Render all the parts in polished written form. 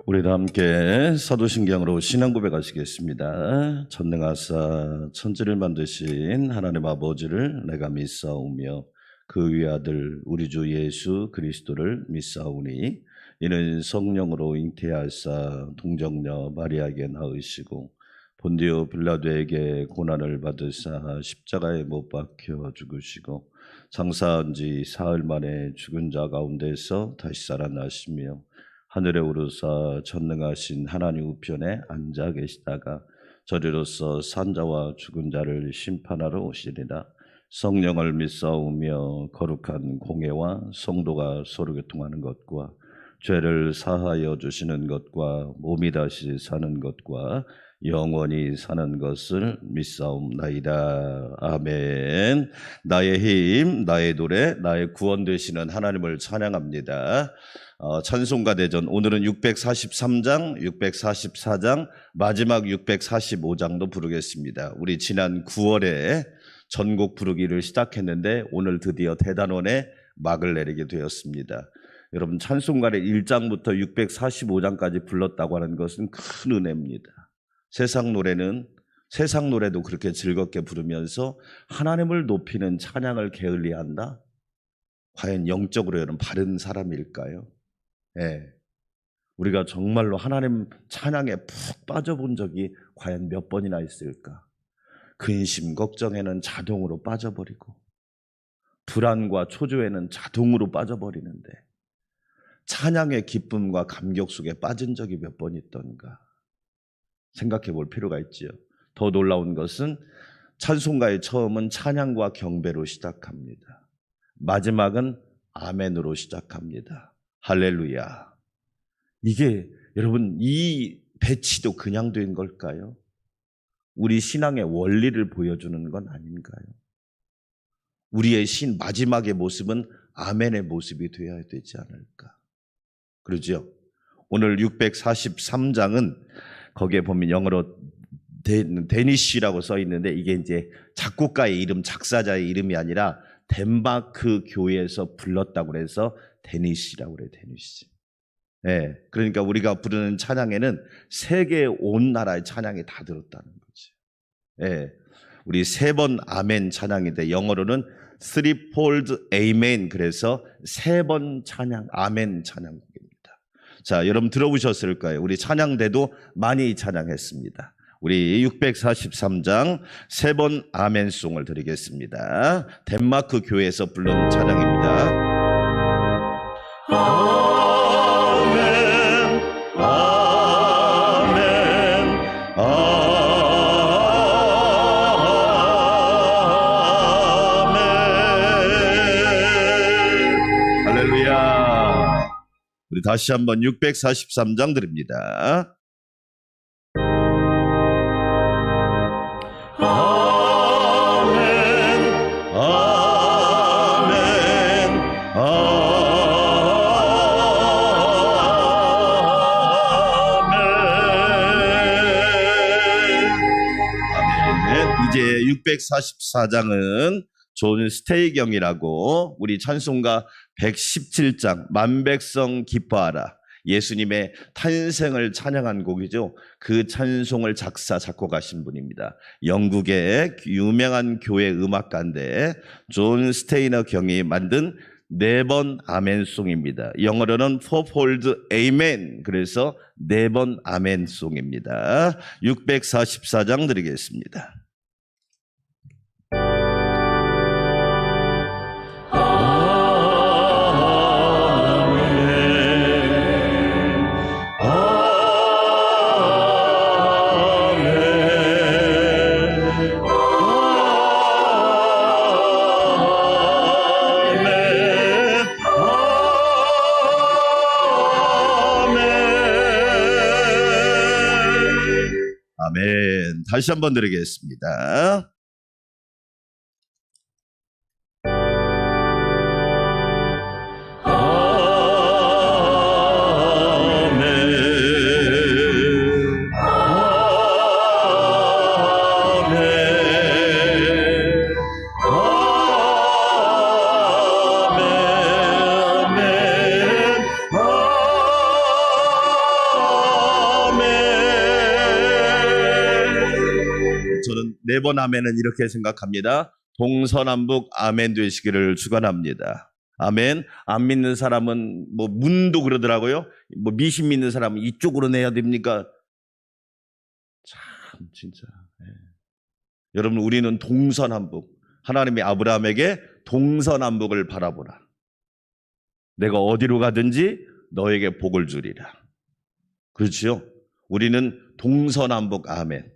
우리 다 함께 사도신경으로 신앙 고백하시겠습니다. 전능하사 천지를 만드신 하나님 아버지를 내가 믿사오며 그 위아들 우리 주 예수 그리스도를 믿사오니 이는 성령으로 잉태하사 동정녀 마리아에게 낳으시고 본디오 빌라도에게 고난을 받으사 십자가에 못 박혀 죽으시고 장사한 지 사흘 만에 죽은 자 가운데서 다시 살아나시며 하늘에 오르사 전능하신 하나님 우편에 앉아 계시다가 저리로서 산자와 죽은 자를 심판하러 오시리라. 성령을 믿사오며 거룩한 공회와 성도가 서로 교통하는 것과 죄를 사하여 주시는 것과 몸이 다시 사는 것과 영원히 사는 것을 믿사옵나이다. 아멘. 나의 힘, 나의 노래, 나의 구원 되시는 하나님을 찬양합니다. 찬송가 대전, 오늘은 643장, 644장, 마지막 645장도 부르겠습니다. 우리 지난 9월에 전곡 부르기를 시작했는데 오늘 드디어 대단원에 막을 내리게 되었습니다. 여러분, 찬송가를 1장부터 645장까지 불렀다고 하는 것은 큰 은혜입니다. 세상 노래도 그렇게 즐겁게 부르면서 하나님을 높이는 찬양을 게을리한다? 과연 영적으로 여러분 바른 사람일까요? 예. 우리가 정말로 하나님 찬양에 푹 빠져본 적이 과연 몇 번이나 있을까? 근심, 걱정에는 자동으로 빠져버리고 불안과 초조에는 자동으로 빠져버리는데 찬양의 기쁨과 감격 속에 빠진 적이 몇 번 있던가 생각해 볼 필요가 있지요. 더 놀라운 것은 찬송가의 처음은 찬양과 경배로 시작합니다. 마지막은 아멘으로 시작합니다. 할렐루야. 이게 여러분 이 배치도 그냥 된 걸까요? 우리 신앙의 원리를 보여주는 건 아닌가요? 우리의 마지막의 모습은 아멘의 모습이 되어야 되지 않을까? 그러죠? 오늘 643장은 거기에 보면 영어로 데니쉬라고 써 있는데 이게 이제 작곡가의 이름, 작사자의 이름이 아니라 덴마크 교회에서 불렀다고 해서 데니쉬라고 그래요. 데니쉬. 예, 그러니까 우리가 부르는 찬양에는 세계 온 나라의 찬양이 다 들었다는 거죠. 예, 우리 3번 아멘 찬양인데 영어로는 threefold amen, 그래서 3번 찬양, 아멘 찬양곡입니다. 자, 여러분 들어보셨을 거예요. 우리 찬양대도 많이 찬양했습니다. 우리 643장 3번 아멘송을 드리겠습니다. 덴마크 교회에서 부른 찬양입니다. 아멘, 아멘, 아멘. 할렐루야. 우리 다시 한번 643장 드립니다. 아멘, 아멘, 아멘. 이제 644장은 존 스테이경이라고 우리 찬송가 117장 만백성 기뻐하라, 예수님의 탄생을 찬양한 곡이죠. 그 찬송을 작곡하신 분입니다. 영국의 유명한 교회 음악가인데 존 스테이너 경이 만든 4번 아멘송입니다. 영어로는 fourfold amen, 그래서 4번 아멘송입니다. 644장 드리겠습니다. 아멘. 다시 한번 드리겠습니다. 4번 아멘은 이렇게 생각합니다. 동서남북 아멘 되시기를 축원합니다. 아멘. 안 믿는 사람은 뭐 문도 그러더라고요. 뭐 미신 믿는 사람은 이쪽으로 내야 됩니까? 참 진짜. 예. 여러분 우리는 동서남북, 하나님이 아브라함에게 동서남북을 바라보라. 내가 어디로 가든지 너에게 복을 주리라. 그렇지요? 우리는 동서남북 아멘.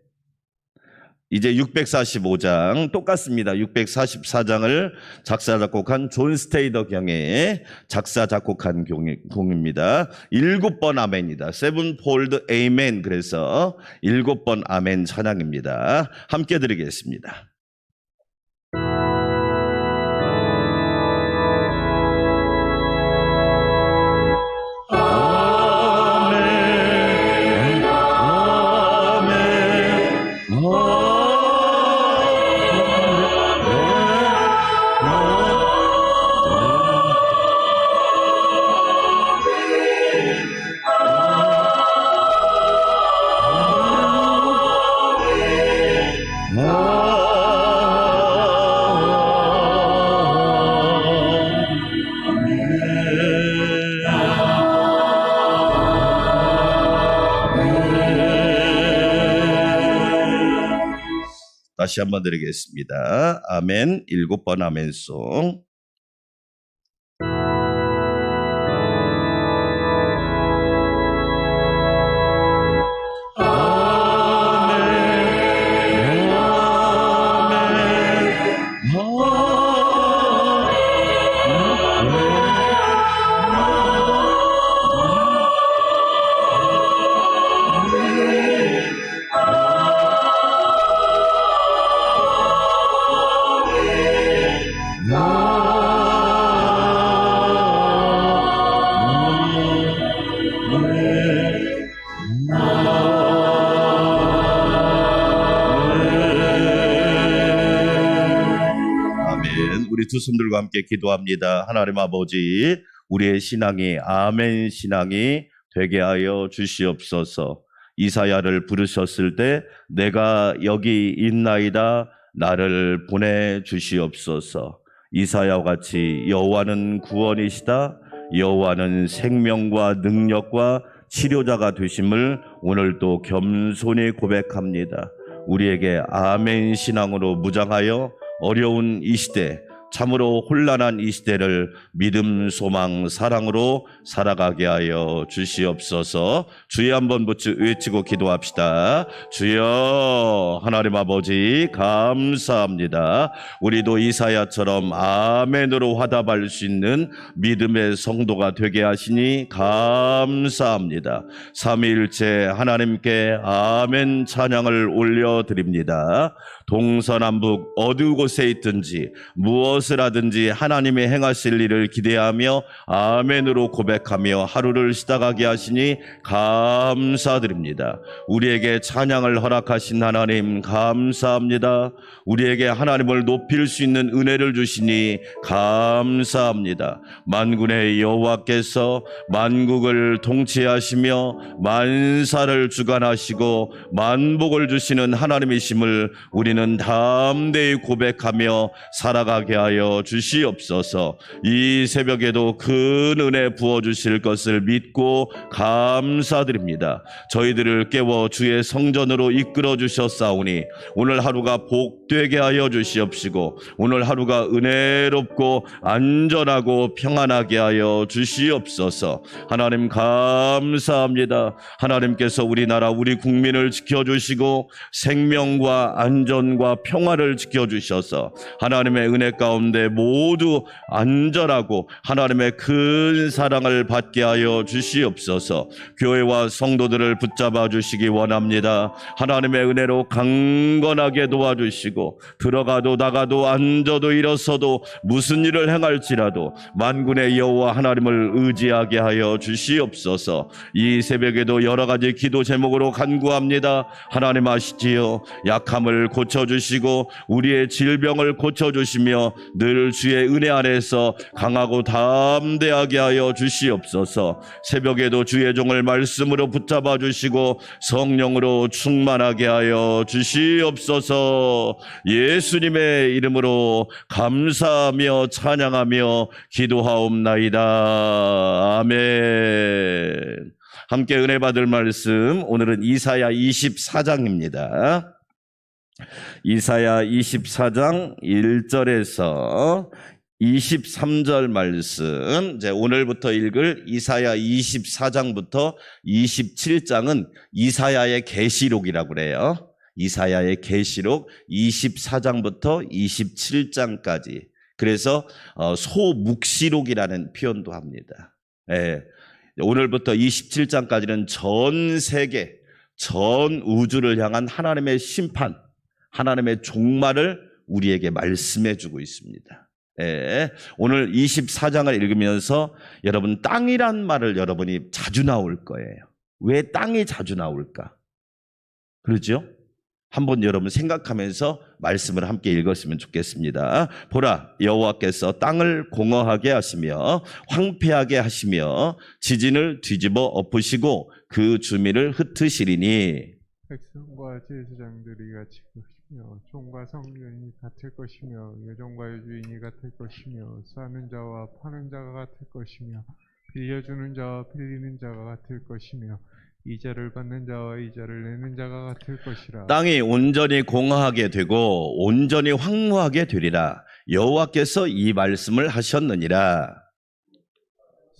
이제 645장 똑같습니다. 644장을 작사 작곡한 존 스테이더 경의 작사 작곡한 곡입니다. 7번 아멘이다. 세븐폴드 에이멘. 그래서 7번 아멘 찬양입니다. 함께 드리겠습니다. 다시 한번 드리겠습니다. 아멘. 7번 아멘송. 우리 두 손들과 함께 기도합니다. 하나님 아버지, 우리의 신앙이 아멘 신앙이 되게 하여 주시옵소서. 이사야를 부르셨을 때 내가 여기 있나이다 나를 보내주시옵소서. 이사야와 같이 여호와는 구원이시다, 여호와는 생명과 능력과 치료자가 되심을 오늘도 겸손히 고백합니다. 우리에게 아멘 신앙으로 무장하여 어려운 이 시대, 참으로 혼란한 이 시대를 믿음, 소망, 사랑으로 살아가게 하여 주시옵소서. 주여 한번 외치고 기도합시다. 주여, 하나님 아버지 감사합니다. 우리도 이사야처럼 아멘으로 화답할 수 있는 믿음의 성도가 되게 하시니 감사합니다. 삼위일체 하나님께 아멘 찬양을 올려드립니다. 동서남북 어느 곳에 있든지 무엇을 하든지 하나님의 행하실 일을 기대하며 아멘으로 고백하며 하루를 시작하게 하시니 감사드립니다. 우리에게 찬양을 허락하신 하나님 감사합니다. 우리에게 하나님을 높일 수 있는 은혜를 주시니 감사합니다. 만군의 여호와께서 만국을 통치하시며 만사를 주관하시고 만복을 주시는 하나님이심을 우리는 담대히 고백하며 살아가게 하여 주시옵소서. 이 새벽에도 큰 은혜 부어주실 것을 믿고 감사드립니다. 저희들을 깨워 주의 성전으로 이끌어 주셨사오니 오늘 하루가 복되게 하여 주시옵시고 오늘 하루가 은혜롭고 안전하고 평안하게 하여 주시옵소서. 하나님 감사합니다. 하나님께서 우리나라 우리 국민을 지켜주시고 생명과 안전과 평화를 지켜주셔서 하나님의 은혜 가운데 모두 안전하고 하나님의 큰 사랑을 받게 하여 주시옵소서. 교회와 성도들을 붙잡아 주시기 원합니다. 하나님의 은혜로 강건하게 도와주시고 들어가도 나가도 앉아도 일어서도 무슨 일을 행할지라도 만군의 여호와 하나님을 의지하게 하여 주시옵소서. 이 새벽에도 여러 가지 기도 제목으로 간구합니다. 하나님 아시지요? 약함을 고쳐 고쳐주시고 우리의 질병을 고쳐주시며 늘 주의 은혜 안에서 강하고 담대하게 하여 주시옵소서. 새벽에도 주의 종을 말씀으로 붙잡아 주시고 성령으로 충만하게 하여 주시옵소서. 예수님의 이름으로 감사하며 찬양하며 기도하옵나이다. 아멘. 함께 은혜 받을 말씀, 오늘은 이사야 24장입니다. 이사야 24장 1절에서 23절 말씀, 이제 오늘부터 읽을 이사야 24장부터 27장은 이사야의 계시록이라고 그래요. 이사야의 계시록 24장부터 27장까지. 그래서 소묵시록이라는 표현도 합니다. 예. 오늘부터 27장까지는 전 세계, 전 우주를 향한 하나님의 심판, 하나님의 종말을 우리에게 말씀해 주고 있습니다. 예. 오늘 24장을 읽으면서 여러분, 땅이란 말을 여러분이 자주 나올 거예요. 왜 땅이 자주 나올까? 그러죠? 한번 여러분 생각하면서 말씀을 함께 읽었으면 좋겠습니다. 보라, 여호와께서 땅을 공허하게 하시며 황폐하게 하시며 지진을 뒤집어 엎으시고 그 주민을 흩으시리니 백성과 제사장들이 같이 것이며 종과 성전이 같을 것이며 여종과 여주인이 같을 것이며 사는 자와 파는 자가 같을 것이며 빌려주는 자와 빌리는 자가 같을 것이며 이자를 받는 자와 이자를 내는 자가 같을 것이라. 땅이 온전히 공허하게 되고 온전히 황무하게 되리라. 여호와께서 이 말씀을 하셨느니라.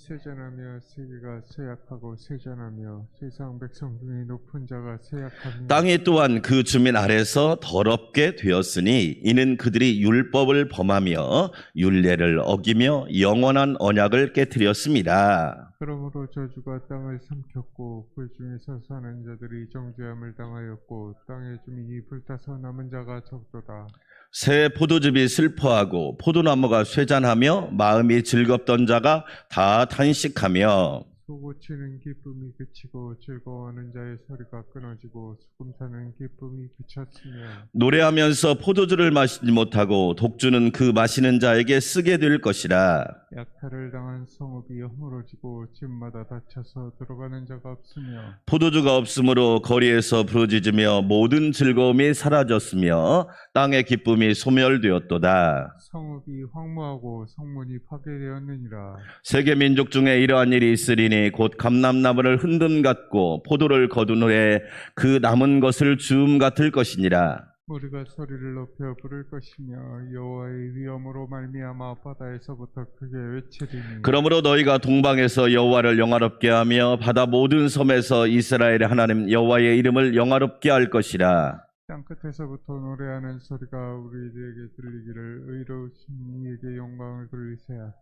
세잔하며 세계가 쇠약하고 세잔하며 세상 백성 중에 높은 자가 쇠약하며 땅이 또한 그 주민 아래서 더럽게 되었으니 이는 그들이 율법을 범하며 율례를 어기며 영원한 언약을 깨뜨렸습니다. 그러므로 저주가 땅을 삼켰고 그 중에서 사는 자들이 정죄함을 당하였고 땅의 주민이 불타서 남은 자가 적도다. 새 포도즙이 슬퍼하고 포도나무가 쇠잔하며 마음이 즐겁던 자가 다 탄식하며 소고치는 기쁨이 그치고 즐거워하는 자의 소리가 끊어지고 수금 타는 기쁨이 그쳤으며 노래하면서 포도주를 마시지 못하고 독주는 그 마시는 자에게 쓰게 될 것이라. 약탈을 당한 성읍이 허물어지고 집마다 닫혀서 들어가는 자가 없으며 포도주가 없으므로 거리에서 부르짖으며 모든 즐거움이 사라졌으며 땅의 기쁨이 소멸되었도다. 성읍이 황무하고 성문이 파괴되었느니라. 세계 민족 중에 이러한 일이 있으리니 곧 감람나무를 흔듦 같고 포도를 거둔 후에 그 남은 것을 주움 같을 것이니라. 우리가 소리를 높여 부를 것이며 여호와의 위엄으로 말미암아 바다에서부터 크게 외치리니. 그러므로 너희가 동방에서 여호와를 영화롭게 하며 바다 모든 섬에서 이스라엘의 하나님 여호와의 이름을 영화롭게 할 것이라. 땅끝에서부터 노래하는 소리가 우리에게 들리기를 의로우신 이에게 영광을 돌리세요.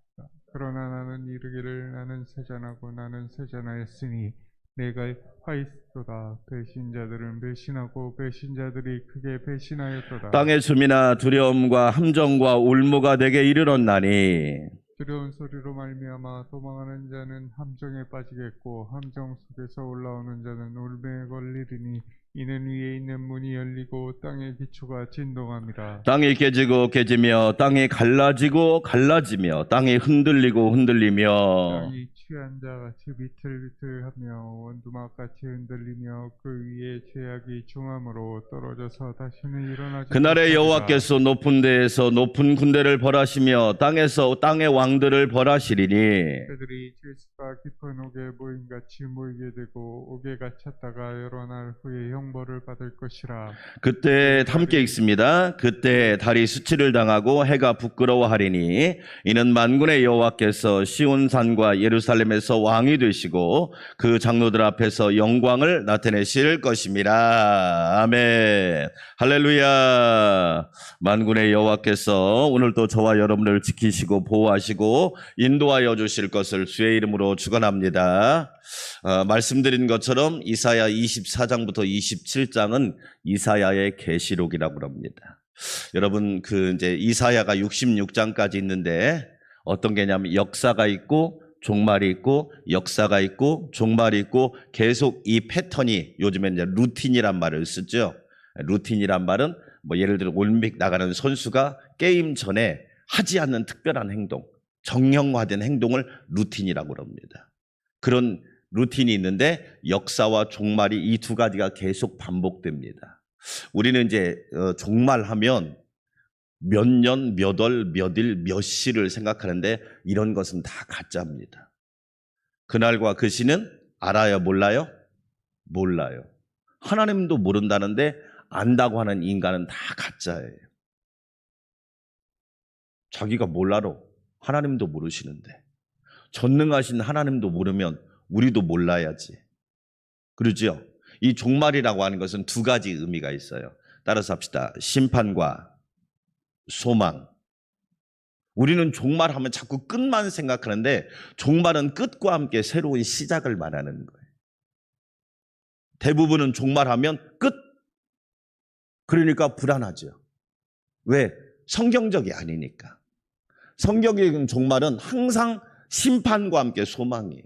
그러나 나는 이르기를 나는 세잔하고 나는 세잔하였으니 내가 화있도다. 배신자들은 배신하고 배신자들이 크게 배신하였도다. 땅의 숨이나 두려움과 함정과 울무가 내게 이르렀나니 두려운 소리로 말미암아 도망하는 자는 함정에 빠지겠고 함정 속에서 올라오는 자는 울매에 걸리리니 이는 위에 있는 문이 열리고 땅의 기초가 진동함이라. 땅이 깨지고 깨지며 땅이 갈라지고 갈라지며 땅이 흔들리고 흔들리며 땅이 취한 자같이 비틀비틀하며 원두막같이 흔들리며 그 위에 죄악이 중함으로 떨어져서 다시는 일어나지 그날에 못하리라. 여호와께서 높은 데에서 높은 군대를 벌하시며 땅에서 땅의 왕들을 벌하시리니 그들이 질서가 깊은 옥에 모임같이 모이게 되고 옥에 갇혔다가 여러 날 후에 형벌을 받을 것이라. 그때 함께 읽습니다. 그때 달이 수치를 당하고 해가 부끄러워하리니 이는 만군의 여호와께서 시온산과 예루살렘에서 왕이 되시고 그 장로들 앞에서 영광을 나타내실 것임이라. 아멘. 할렐루야. 만군의 여호와께서 오늘도 저와 여러분을 지키시고 보호하시고 인도하여 주실 것을 주의 이름으로 축원합니다. 말씀드린 것처럼 이사야 24장부터 27장은 이사야의 계시록이라고 합니다. 여러분, 이제 이사야가 66장까지 있는데 어떤 게냐면 역사가 있고 종말이 있고 역사가 있고 종말이 있고 계속 이 패턴이 요즘에 이제 루틴이란 말을 쓰죠. 루틴이란 말은 뭐 예를 들어 올림픽 나가는 선수가 게임 전에 하지 않는 특별한 행동, 정형화된 행동을 루틴이라고 합니다. 그런 루틴이 있는데 역사와 종말이 이 두 가지가 계속 반복됩니다. 우리는 이제 종말하면 몇 년, 몇 월, 몇 일, 몇 시를 생각하는데 이런 것은 다 가짜입니다. 그날과 그 시는 알아요, 몰라요? 몰라요. 하나님도 모른다는데 안다고 하는 인간은 다 가짜예요. 자기가 뭘 알아? 하나님도 모르시는데. 전능하신 하나님도 모르면 우리도 몰라야지. 그러죠? 이 종말이라고 하는 것은 두 가지 의미가 있어요. 따라서 합시다. 심판과 소망. 우리는 종말하면 자꾸 끝만 생각하는데 종말은 끝과 함께 새로운 시작을 말하는 거예요. 대부분은 종말하면 끝. 그러니까 불안하죠. 왜? 성경적이 아니니까. 성경적인 종말은 항상 심판과 함께 소망이에요.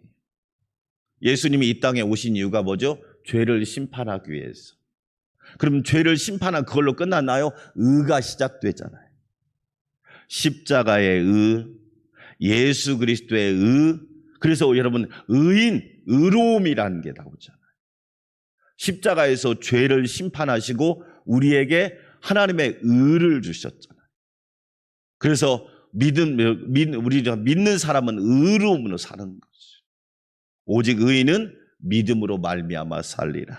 예수님이 이 땅에 오신 이유가 뭐죠? 죄를 심판하기 위해서. 그럼 죄를 심판한 그걸로 끝났나요? 의가 시작되잖아요. 십자가의 의, 예수 그리스도의 의, 그래서 여러분 의인, 의로움이라는 게 나오잖아요. 십자가에서 죄를 심판하시고 우리에게 하나님의 의를 주셨잖아요. 그래서 우리가 믿는 사람은 의로움으로 사는 거죠. 오직 의인은 믿음으로 말미암아 살리라.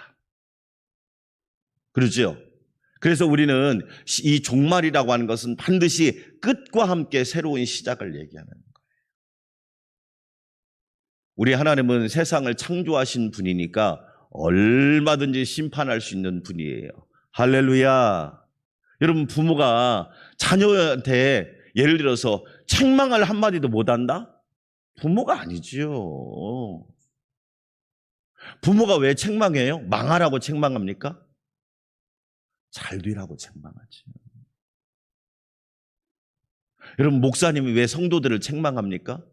그렇죠? 그래서 우리는 이 종말이라고 하는 것은 반드시 끝과 함께 새로운 시작을 얘기하는 거예요. 우리 하나님은 세상을 창조하신 분이니까 얼마든지 심판할 수 있는 분이에요. 할렐루야. 여러분 부모가 자녀한테 예를 들어서 책망을 한마디도 못한다? 부모가 아니지요. 부모가 왜 책망해요? 망하라고 책망합니까? 잘 되라고 책망하지. 여러분 목사님이 왜 성도들을 책망합니까?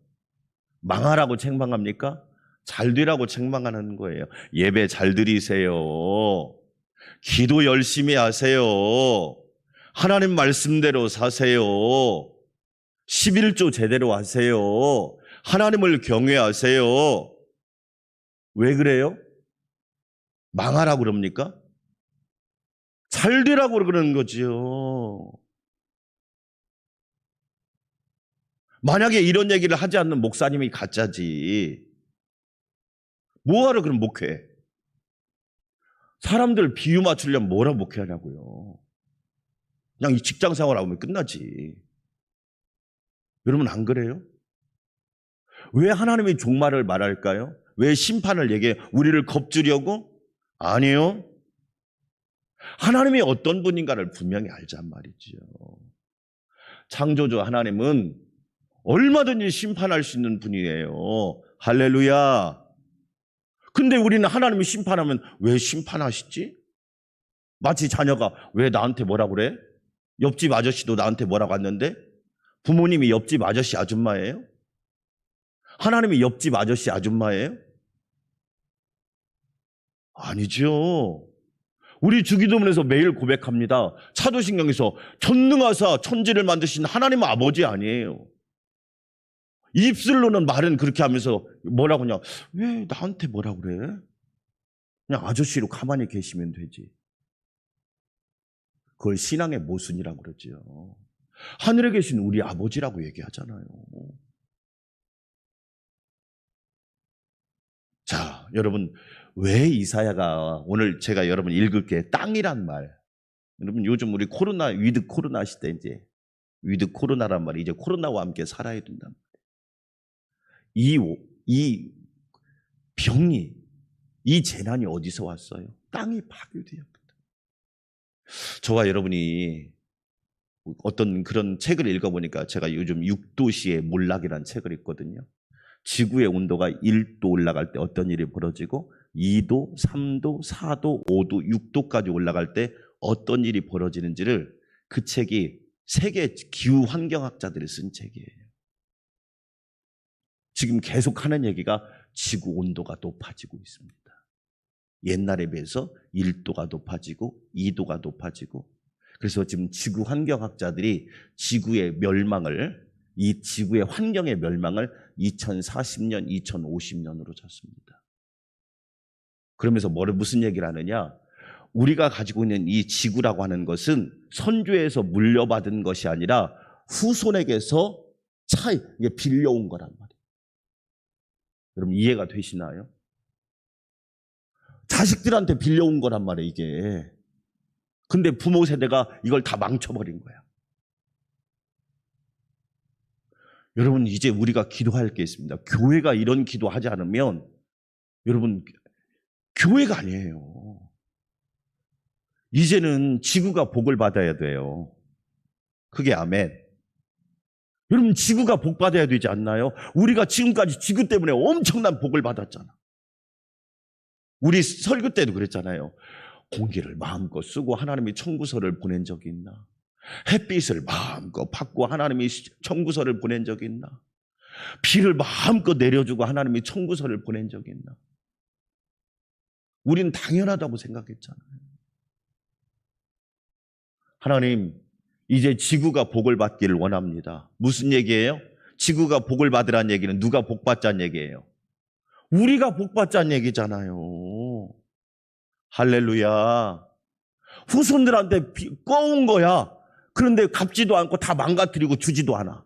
망하라고 책망합니까? 잘 되라고 책망하는 거예요. 예배 잘 드리세요. 기도 열심히 하세요. 하나님 말씀대로 사세요. 11조 제대로 하세요. 하나님을 경외하세요. 왜 그래요? 망하라고 그럽니까? 잘 되라고 그러는 거지요. 만약에 이런 얘기를 하지 않는 목사님이 가짜지. 뭐하러 그럼 목회해? 사람들 비유 맞추려면 뭐라 목회하냐고요. 그냥 이 직장 생활하면 끝나지. 여러분 안 그래요? 왜 하나님이 종말을 말할까요? 왜 심판을 얘기해? 우리를 겁주려고? 아니요. 하나님이 어떤 분인가를 분명히 알잔 말이지요. 창조주 하나님은 얼마든지 심판할 수 있는 분이에요. 할렐루야. 근데 우리는 하나님이 심판하면 왜 심판하시지? 마치 자녀가 왜 나한테 뭐라 그래? 옆집 아저씨도 나한테 뭐라고 했는데? 부모님이 옆집 아저씨 아줌마예요? 하나님이 옆집 아저씨 아줌마예요? 아니죠. 우리 주기도문에서 매일 고백합니다. 사도신경에서 전능하사 천지를 만드신 하나님 아버지 아니에요. 입술로는 말은 그렇게 하면서 뭐라고 하냐. 왜 나한테 뭐라 그래? 그냥 아저씨로 가만히 계시면 되지. 그걸 신앙의 모순이라고 그러죠. 하늘에 계신 우리 아버지라고 얘기하잖아요. 자, 여러분 왜 이사야가 오늘 제가 여러분 읽을 게 땅이란 말. 여러분 요즘 우리 코로나 위드 코로나 시대 이제 위드 코로나란 말이 이제 코로나와 함께 살아야 된단 말이에요. 이 병이 이 재난이 어디서 왔어요? 땅이 파괴되었거든. 저와 여러분이 어떤 그런 책을 읽어보니까 제가 요즘 6도시의 몰락이라는 책을 읽거든요. 지구의 온도가 1도 올라갈 때 어떤 일이 벌어지고 2도, 3도, 4도, 5도, 6도까지 올라갈 때 어떤 일이 벌어지는지를 그 책이 세계 기후 환경학자들이 쓴 책이에요. 지금 계속 하는 얘기가 지구 온도가 높아지고 있습니다. 옛날에 비해서 1도가 높아지고 2도가 높아지고 그래서 지금 지구 환경학자들이 지구의 멸망을, 이 지구의 환경의 멸망을 2040년, 2050년으로 졌습니다. 그러면서 무슨 얘기를 하느냐? 우리가 가지고 있는 이 지구라고 하는 것은 선조에서 물려받은 것이 아니라 후손에게서 이게 빌려온 거란 말이에요. 여러분 이해가 되시나요? 자식들한테 빌려온 거란 말이에요, 이게. 근데 부모 세대가 이걸 다 망쳐버린 거야. 여러분 이제 우리가 기도할 게 있습니다. 교회가 이런 기도하지 않으면 여러분 교회가 아니에요. 이제는 지구가 복을 받아야 돼요. 그게 아멘. 여러분 지구가 복 받아야 되지 않나요? 우리가 지금까지 지구 때문에 엄청난 복을 받았잖아. 우리 설교 때도 그랬잖아요. 공기를 마음껏 쓰고 하나님이 청구서를 보낸 적이 있나? 햇빛을 마음껏 받고 하나님이 청구서를 보낸 적이 있나? 비를 마음껏 내려주고 하나님이 청구서를 보낸 적이 있나? 우리는 당연하다고 생각했잖아요. 하나님, 이제 지구가 복을 받기를 원합니다. 무슨 얘기예요? 지구가 복을 받으란 얘기는 누가 복 받자는 얘기예요? 우리가 복 받자는 얘기잖아요. 할렐루야. 후손들한테 꺼온 거야. 그런데 갚지도 않고 다 망가뜨리고 주지도 않아.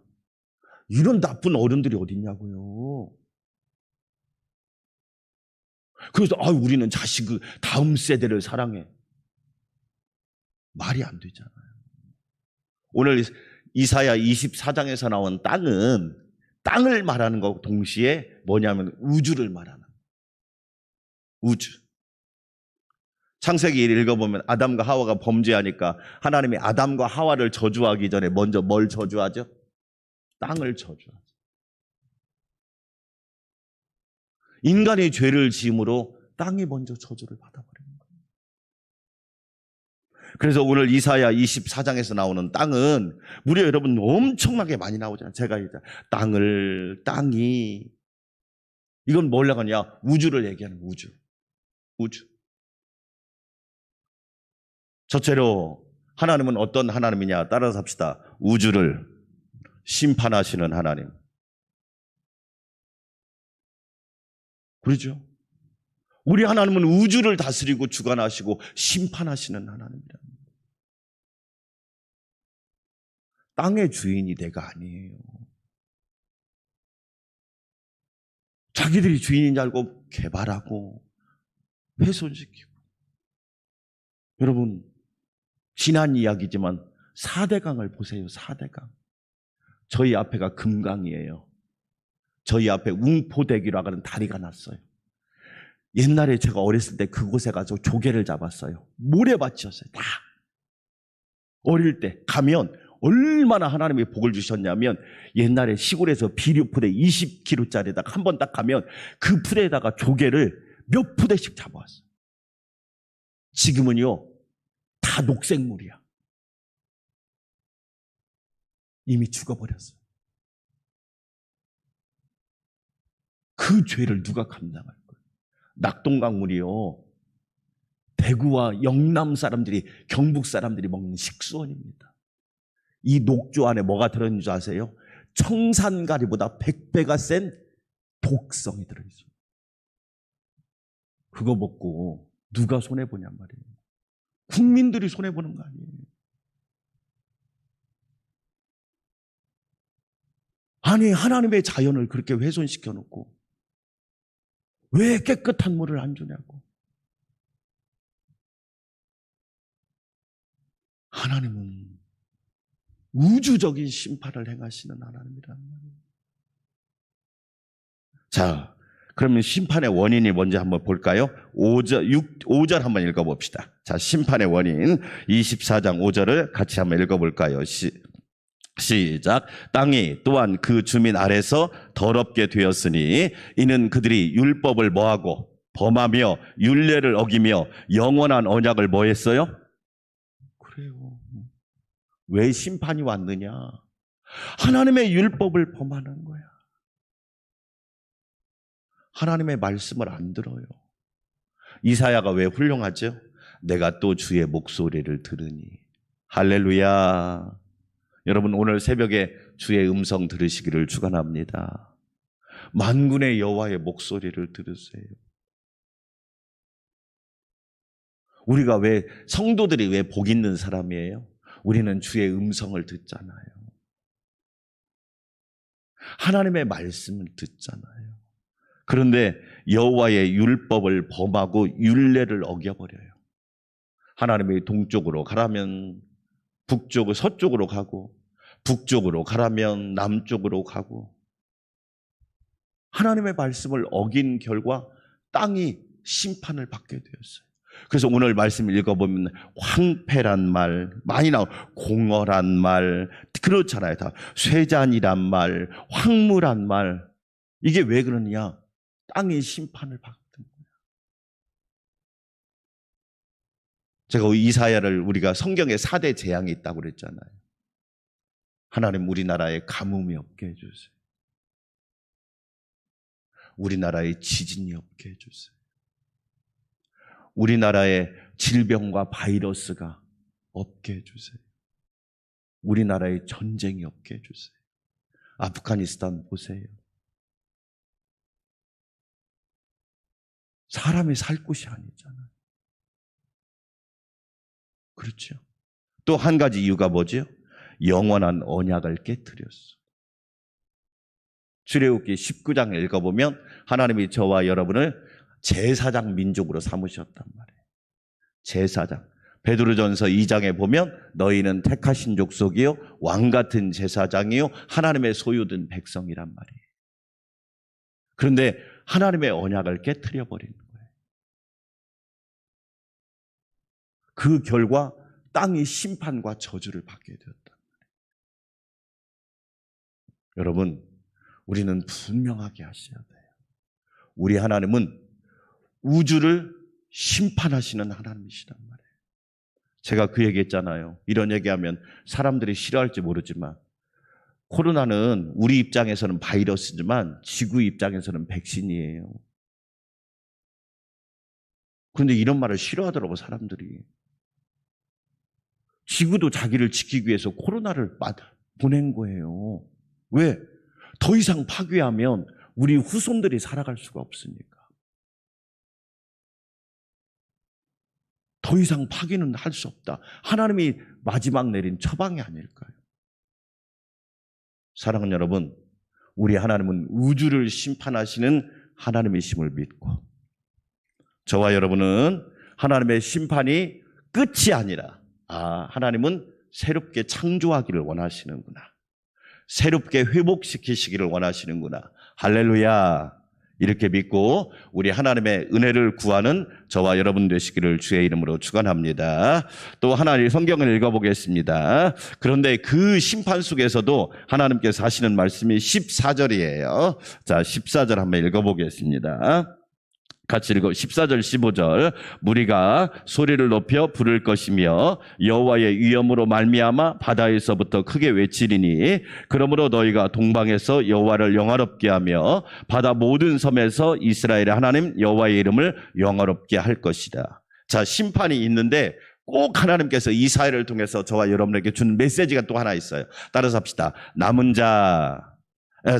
이런 나쁜 어른들이 어딨냐고요. 그래서 우리는 다음 세대를 사랑해. 말이 안 되잖아요. 오늘 이사야 24장에서 나온 땅을 말하는 것 동시에 뭐냐면 우주를 말하는 거예요. 우주. 창세기 읽어보면 아담과 하와가 범죄하니까 하나님이 아담과 하와를 저주하기 전에 먼저 뭘 저주하죠? 땅을 저주하죠. 인간이 죄를 지음으로 땅이 먼저 저주를 받아버리는 거예요. 그래서 오늘 이사야 24장에서 나오는 땅은 무려 여러분 엄청나게 많이 나오잖아요. 제가 이제 땅이 이건 뭐라고 하냐? 우주를 얘기하는 우주. 첫째로 하나님은 어떤 하나님이냐? 따라서 합시다. 우주를 심판하시는 하나님. 그렇죠? 우리 하나님은 우주를 다스리고 주관하시고 심판하시는 하나님이랍니다. 땅의 주인이 내가 아니에요. 자기들이 주인인 줄 알고 개발하고 훼손시키고. 여러분 지난 이야기지만 4대강을 보세요. 4대강. 저희 앞에가 금강이에요. 저희 앞에 웅포대기라고 하는 다리가 났어요. 옛날에 제가 어렸을 때 그곳에 가서 조개를 잡았어요. 모래밭이었어요. 다. 어릴 때 가면 얼마나 하나님이 복을 주셨냐면 옛날에 시골에서 비료푸대 20kg짜리에다가 한 번 딱 가면 그 푸대에다가 조개를 몇 푸대씩 잡아왔어요. 지금은요 다 녹색물이야. 이미 죽어버렸어요. 그 죄를 누가 감당할 거예요? 낙동강물이요 대구와 영남 사람들이 경북 사람들이 먹는 식수원입니다. 이 녹조 안에 뭐가 들어있는 줄 아세요? 청산가리보다 100배가 센 독성이 들어있어요. 그거 먹고 누가 손해보냔 말이에요. 국민들이 손해보는 거 아니에요. 아니 하나님의 자연을 그렇게 훼손시켜 놓고 왜 깨끗한 물을 안 주냐고. 하나님은 우주적인 심판을 행하시는 하나님이라는 말이에요. 자, 그러면 심판의 원인이 뭔지 한번 볼까요? 5절 한번 읽어봅시다. 자, 심판의 원인 24장 5절을 같이 한번 읽어볼까요? 시작. 땅이 또한 그 주민 아래서 더럽게 되었으니 이는 그들이 율법을 뭐하고 범하며 율례를 어기며 영원한 언약을 뭐 했어요? 그래요. 왜 심판이 왔느냐? 하나님의 율법을 범하는 거야. 하나님의 말씀을 안 들어요. 이사야가 왜 훌륭하죠? 내가 또 주의 목소리를 들으니 할렐루야. 여러분 오늘 새벽에 주의 음성 들으시기를 축원합니다. 만군의 여호와의 목소리를 들으세요. 우리가 왜 성도들이 왜 복 있는 사람이에요? 우리는 주의 음성을 듣잖아요. 하나님의 말씀을 듣잖아요. 그런데 여호와의 율법을 범하고 율례를 어겨버려요. 하나님이 동쪽으로 가라면 북쪽으로 서쪽으로 가고 북쪽으로 가라면 남쪽으로 가고 하나님의 말씀을 어긴 결과 땅이 심판을 받게 되었어요. 그래서 오늘 말씀 읽어보면 황폐란 말 많이 나오고 공허란 말 그렇잖아요. 다 쇠잔이란 말 황무란 말 이게 왜 그러느냐? 땅이 심판을 받는 거예요. 제가 이사야를 우리가 성경에 4대 재앙이 있다고 그랬잖아요. 하나님 우리나라에 가뭄이 없게 해주세요. 우리나라에 지진이 없게 해주세요. 우리나라에 질병과 바이러스가 없게 해주세요. 우리나라에 전쟁이 없게 해주세요. 아프가니스탄 보세요. 사람이 살 곳이 아니잖아요. 그렇죠. 또 한 가지 이유가 뭐죠? 영원한 언약을 깨뜨렸어. 출애굽기 19장 읽어보면 하나님이 저와 여러분을 제사장 민족으로 삼으셨단 말이에요. 제사장. 베드로전서 2장에 보면 너희는 택하신 족속이요 왕같은 제사장이요 하나님의 소유된 백성이란 말이에요. 그런데 하나님의 언약을 깨트려 버리는 거예요. 그 결과 땅이 심판과 저주를 받게 되었단 말이에요. 여러분, 우리는 분명하게 하셔야 돼요. 우리 하나님은 우주를 심판하시는 하나님이시란 말이에요. 제가 그 얘기했잖아요. 이런 얘기하면 사람들이 싫어할지 모르지만 코로나는 우리 입장에서는 바이러스지만 지구 입장에서는 백신이에요. 그런데 이런 말을 싫어하더라고 사람들이. 지구도 자기를 지키기 위해서 코로나를 보낸 거예요. 왜? 더 이상 파괴하면 우리 후손들이 살아갈 수가 없으니까. 더 이상 파괴는 할 수 없다. 하나님이 마지막 내린 처방이 아닐까요? 사랑하는 여러분, 우리 하나님은 우주를 심판하시는 하나님이심을 믿고 저와 여러분은 하나님의 심판이 끝이 아니라 하나님은 새롭게 창조하기를 원하시는구나. 새롭게 회복시키시기를 원하시는구나. 할렐루야. 이렇게 믿고 우리 하나님의 은혜를 구하는 저와 여러분 되시기를 주의 이름으로 축원합니다. 또 하나님 성경을 읽어보겠습니다. 그런데 그 심판 속에서도 하나님께서 하시는 말씀이 14절이에요. 자, 14절 한번 읽어보겠습니다. 같이 읽어 14절 15절 무리가 소리를 높여 부를 것이며 여호와의 위엄으로 말미암아 바다에서부터 크게 외치리니 그러므로 너희가 동방에서 여호와를 영화롭게 하며 바다 모든 섬에서 이스라엘의 하나님 여호와의 이름을 영화롭게 할 것이다. 자, 심판이 있는데 꼭 하나님께서 이사야를 통해서 저와 여러분에게 준 메시지가 또 하나 있어요. 따라서 합시다. 남은 자.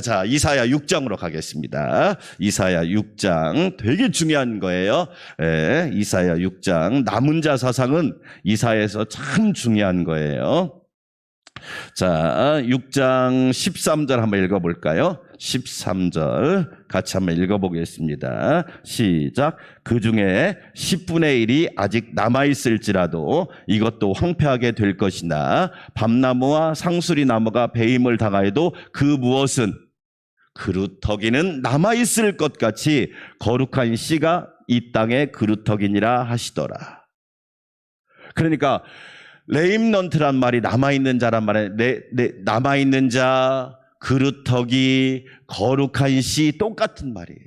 자, 이사야 6장으로 가겠습니다. 이사야 6장 되게 중요한 거예요. 이사야 6장 남은 자 사상은 이사야에서 참 중요한 거예요. 자, 6장 13절 한번 읽어볼까요? 13절 같이 한번 읽어보겠습니다. 시작. 그 중에 10분의 1이 아직 남아있을지라도 이것도 황폐하게 될 것이나 밤나무와 상수리 나무가 배임을 당하여도 그 무엇은 그루터기는 남아있을 것 같이 거룩한 씨가 이 땅의 그루터기니라 하시더라. 그러니까 레임넌트란 말이 남아있는 자란 말에 남아있는 자, 그루터기, 거룩한 씨 똑같은 말이에요.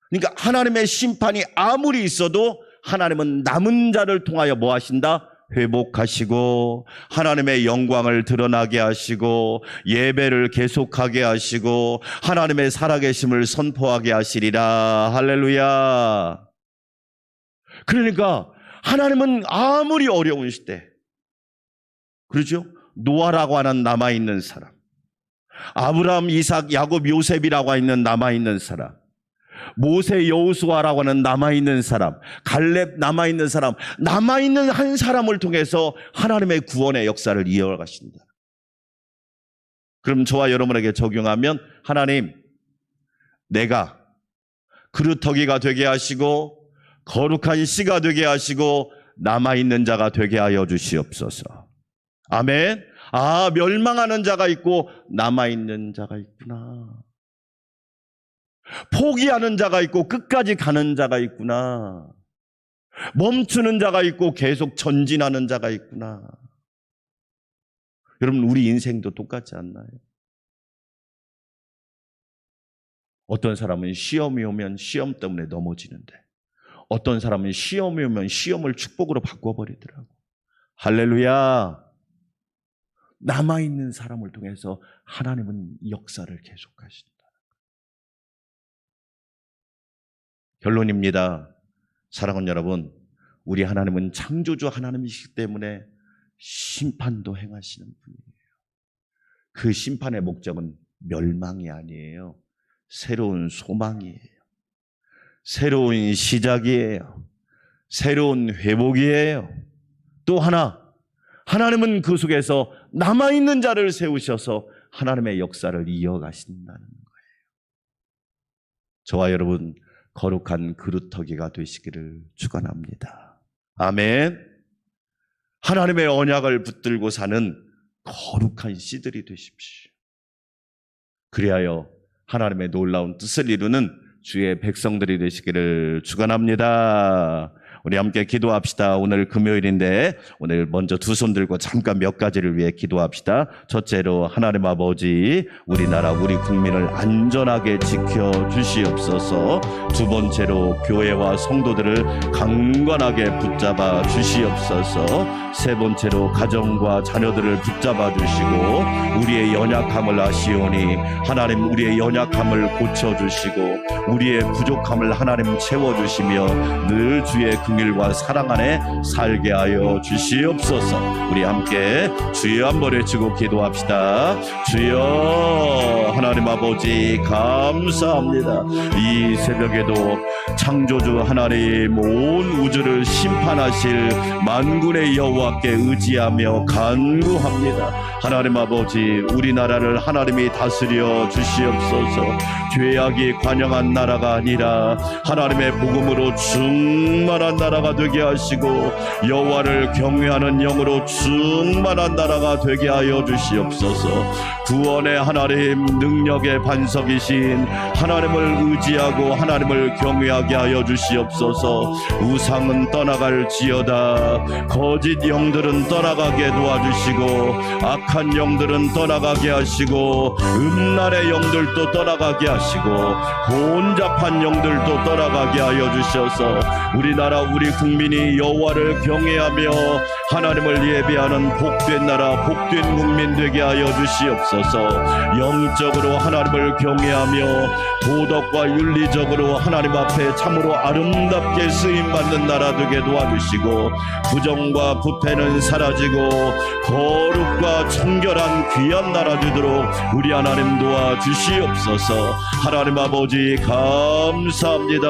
그러니까 하나님의 심판이 아무리 있어도 하나님은 남은 자를 통하여 뭐 하신다? 회복하시고 하나님의 영광을 드러나게 하시고 예배를 계속하게 하시고 하나님의 살아계심을 선포하게 하시리라. 할렐루야. 그러니까 하나님은 아무리 어려운 시대 그렇죠? 노아라고 하는 남아있는 사람, 아브라함, 이삭, 야곱, 요셉이라고 하는 남아있는 사람, 모세, 여호수아라고 하는 남아있는 사람, 갈렙 남아있는 사람, 남아있는 한 사람을 통해서 하나님의 구원의 역사를 이어가신다. 그럼 저와 여러분에게 적용하면, 하나님, 내가 그루터기가 되게 하시고 거룩한 씨가 되게 하시고 남아있는 자가 되게 하여 주시옵소서. 아멘. 아, 멸망하는 자가 있고 남아있는 자가 있구나. 포기하는 자가 있고 끝까지 가는 자가 있구나. 멈추는 자가 있고 계속 전진하는 자가 있구나. 여러분, 우리 인생도 똑같지 않나요? 어떤 사람은 시험이 오면 시험 때문에 넘어지는데, 어떤 사람은 시험이 오면 시험을 축복으로 바꿔버리더라고. 할렐루야. 남아있는 사람을 통해서 하나님은 역사를 계속하신다. 결론입니다. 사랑하는 여러분, 우리 하나님은 창조주 하나님이시기 때문에 심판도 행하시는 분이에요. 그 심판의 목적은 멸망이 아니에요. 새로운 소망이에요. 새로운 시작이에요. 새로운 회복이에요. 또 하나, 하나님은 그 속에서 남아있는 자를 세우셔서 하나님의 역사를 이어가신다는 거예요. 저와 여러분, 거룩한 그루터기가 되시기를 축원합니다. 아멘. 하나님의 언약을 붙들고 사는 거룩한 씨들이 되십시오. 그리하여 하나님의 놀라운 뜻을 이루는 주의 백성들이 되시기를 축원합니다. 우리 함께 기도합시다. 오늘 금요일인데 오늘 먼저 두 손 들고 잠깐 몇 가지를 위해 기도합시다. 첫째로, 하나님 아버지, 우리나라 우리 국민을 안전하게 지켜주시옵소서. 두 번째로, 교회와 성도들을 강건하게 붙잡아 주시옵소서. 세 번째로, 가정과 자녀들을 붙잡아 주시고 우리의 연약함을 아시오니 하나님, 우리의 연약함을 고쳐주시고 우리의 부족함을 하나님 채워주시며 늘 주의 긍휼과 사랑 안에 살게 하여 주시옵소서. 우리 함께 주여 한번 외치고 기도합시다. 주여, 하나님 아버지 감사합니다. 이 새벽에도 창조주 하나님, 온 우주를 심판하실 만군의 여호와께 의지하며 간구합니다. 하나님 아버지, 우리나라를 하나님이 다스려 주시옵소서. 죄악이 관영한 나라가 아니라 하나님의 복음으로 충만한 나라가 되게 하시고 여호와를 경외하는 영으로 충만한 나라가 되게 하여 주시옵소서. 구원의 하나님, 능력의 반석이신 하나님을 의지하고 하나님을 경외하게 하여 주시옵소서. 우상은 떠나갈지어다. 거짓 영들은 떠나가게 도와주시고 악한 영들은 떠나가게 하시고 음란의 영들도 떠나가게 하시고 혼잡한 영들도 떠나가게 하여 주셔서 우리나라 우리 국민이 여호와를 경외하며 하나님을 예배하는 복된 나라, 복된 국민 되게 하여 주시옵소서. 영적으로 하나님을 경외하며 도덕과 윤리적으로 하나님 앞에 참으로 아름답게 쓰임받는 나라 되게 도와주시고 부정과 부패는 사라지고 거룩과 청결한 귀한 나라 되도록 우리 하나님 도와주시옵소서. 하나님 아버지 감사합니다.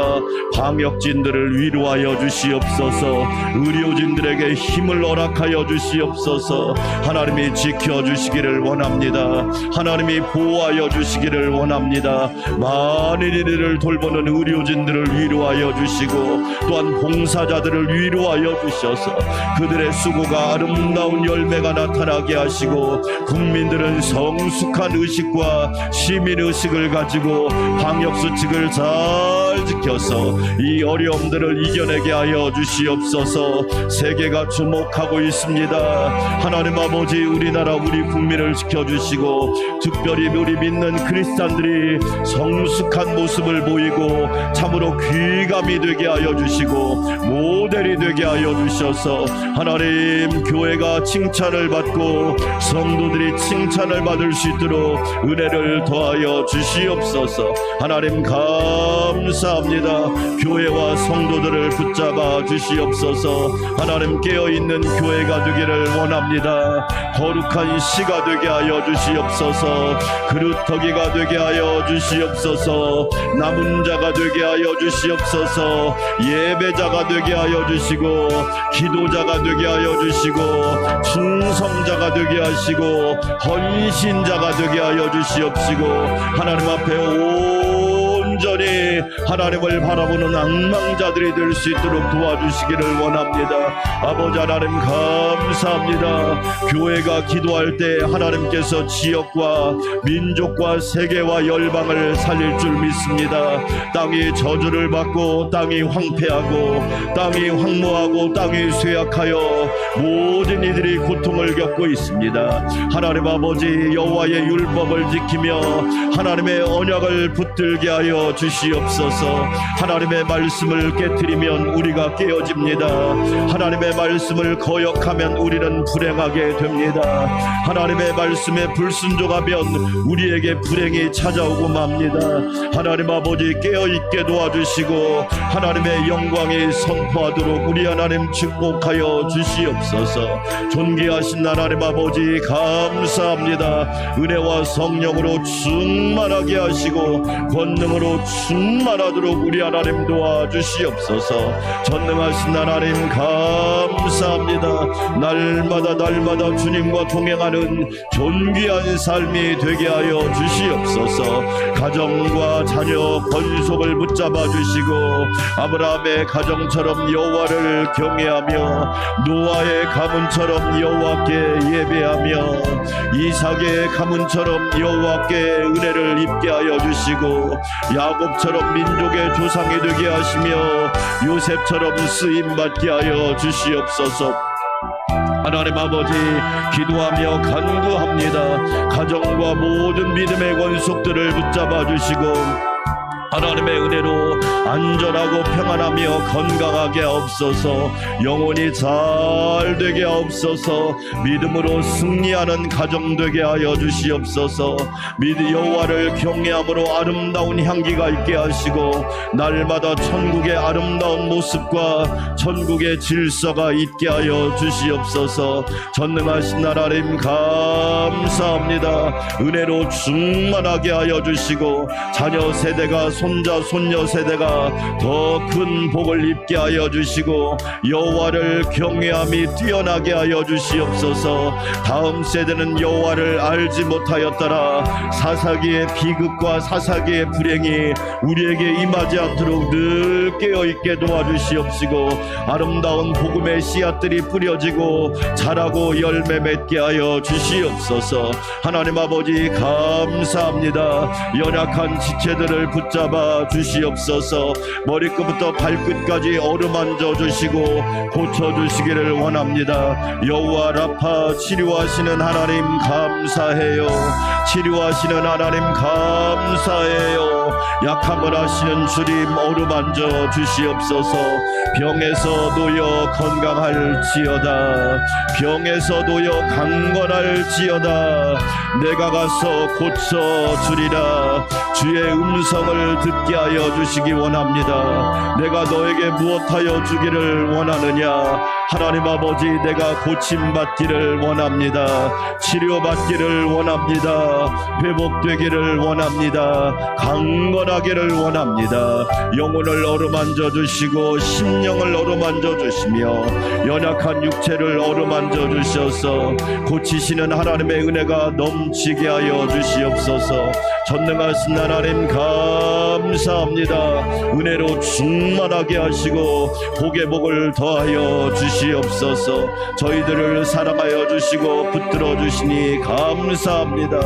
방역진들을 위로하여 주시옵소서. 의료진들에게 힘을 허락하여 주시옵소서. 하나님이 지켜주시기를 원합니다. 하나님이 보호하여 주시기를 원합니다. 많은 이들을 돌보는 의료진들을 위로하여 주시고 또한 봉사자들을 위로하여 주셔서 그들의 수고가 아름다운 열매가 나타나게 하시고 국민들은 성숙한 의식과 시민의식을 가지고 방역수칙을 잘 지켜서 이 어려움들을 이겨내게 하여 주시옵소서. 세계가 주목하고 있습니다. 하나님 아버지, 우리나라 우리 국민을 지켜주시고 특별히 우리 있는 그리스도인들이 성숙한 모습을 보이고 참으로 귀감이 되게 하여 주시고 모델이 되게 하여 주셔서 하나님 교회가 칭찬을 받고 성도들이 칭찬을 받을 수 있도록 은혜를 더하여 주시옵소서. 하나님 감사합니다. 교회와 성도들을 붙잡아 주시옵소서. 하나님 깨어있는 교회가 되기를 원합니다. 거룩한 시가 되게 하여 주시옵소서. 그루터기가 되게 하여 주시옵소서. 남은 자가 되게 하여 주시옵소서. 예배자가 되게 하여 주시고 기도자가 되게 하여 주시고 충성자가 되게 하시고 헌신자가 되게 하여 주시옵시고 하나님 앞에 온전히 하나님을 바라보는 앙망자들이 될 수 있도록 도와주시기를 원합니다. 아버지 하나님 감사합니다. 교회가 기도할 때 하나님께서 지역과 민족과 세계와 열방을 살릴 줄 믿습니다. 땅이 저주를 받고 땅이 황폐하고 땅이 황무하고 땅이 쇠약하여 모든 이들이 고통을 겪고 있습니다. 하나님 아버지 여호와의 율법을 지키며 하나님의 언약을 붙들게 하여 주시옵소서. 하나님의 말씀을 깨트리면 우리가 깨어집니다. 하나님의 말씀을 거역하면 우리는 불행하게 됩니다. 하나님의 말씀에 불순종하면 우리에게 불행이 찾아오고 맙니다. 하나님 아버지 깨어있게 도와주시고 하나님의 영광이 선포하도록 우리 하나님 축복하여 주시옵소서. 존귀하신 하나님 아버지 감사합니다. 은혜와 성령으로 충만하게 하시고 권능으로 충만하도록 우리 하나님 도와주시옵소서. 전능하신 하나님 감사합니다. 날마다 주님과 동행하는 존귀한 삶이 되게 하여 주시옵소서. 가정과 자녀 권속을 붙잡아 주시고 아브라함의 가정처럼 여호와를 경외하며 노아의 가문처럼 여호와께 예배하며 이삭의 가문처럼 여호와께 은혜를 입게 하여 주시고 야곱처럼 민족의 조상이 되게 하시며 요셉처럼 쓰임받게 하여 주시옵소서. 하나님 아버지 기도하며 간구합니다. 가정과 모든 믿음의 권속들을 붙잡아 주시고 하나님의 은혜로 안전하고 평안하며 건강하게 하옵소서. 영혼이 잘 되게 하옵소서. 믿음으로 승리하는 가정 되게 하여 주시옵소서. 여호와를 경외함으로 아름다운 향기가 있게 하시고 날마다 천국의 아름다운 모습과 천국의 질서가 있게 하여 주시옵소서. 전능하신 하나님 감사합니다. 은혜로 충만하게 하여 주시고 자녀 세대가 손자 손녀 세대가 더 큰 복을 입게 하여 주시고 여호와를 경외함이 뛰어나게 하여 주시옵소서. 다음 세대는 여호와를 알지 못하였더라. 사사기의 비극과 사사기의 불행이 우리에게 임하지 않도록 늘 깨어있게 도와주시옵시고 아름다운 복음의 씨앗들이 뿌려지고 자라고 열매 맺게 하여 주시옵소서. 하나님 아버지 감사합니다. 연약한 지체들을 붙잡아 주시옵소서. 머리끝부터 발끝까지 어루만져 주시고 고쳐주시기를 원합니다. 여호와 라파 치료하시는 하나님 감사해요. 치료하시는 하나님 감사해요. 약함을 하시는 주님 어루만져 주시옵소서. 병에서 놓여 건강할지어다. 병에서 놓여 강건할지어다. 내가 가서 고쳐주리라. 주의 음성을 듣게 하여 주시기 원합니다. 내가 너에게 무엇하여 주기를 원하느냐. 하나님 아버지 내가 고침받기를 원합니다. 치료받기를 원합니다. 회복되기를 원합니다. 강건하기를 원합니다. 영혼을 어루만져 주시고 심령을 어루만져 주시며 연약한 육체를 어루만져 주셔서 고치시는 하나님의 은혜가 넘치게 하여 주시옵소서. 전능하신 하나님 감사합니다. 은혜로 충만하게 하시고 복의 복을 더하여 주시옵소서. 주시옵소서. 저희들을 사랑하여 주시고 붙들어 주시니 감사합니다.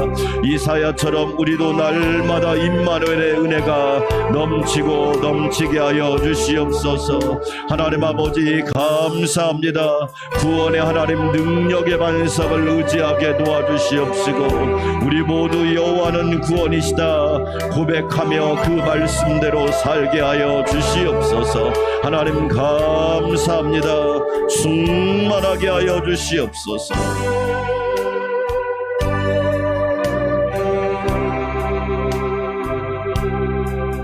이사야처럼 우리도 날마다 임마누엘의 은혜가 넘치고 넘치게 하여 주시옵소서. 하나님 아버지 감사합니다. 구원의 하나님 능력의 반석을 의지하게 도와주시옵시고 우리 모두 여호와는 구원이시다 고백하며 그 말씀대로 살게 하여 주시옵소서. 하나님 감사합니다. 충만하게 하여 주시옵소서.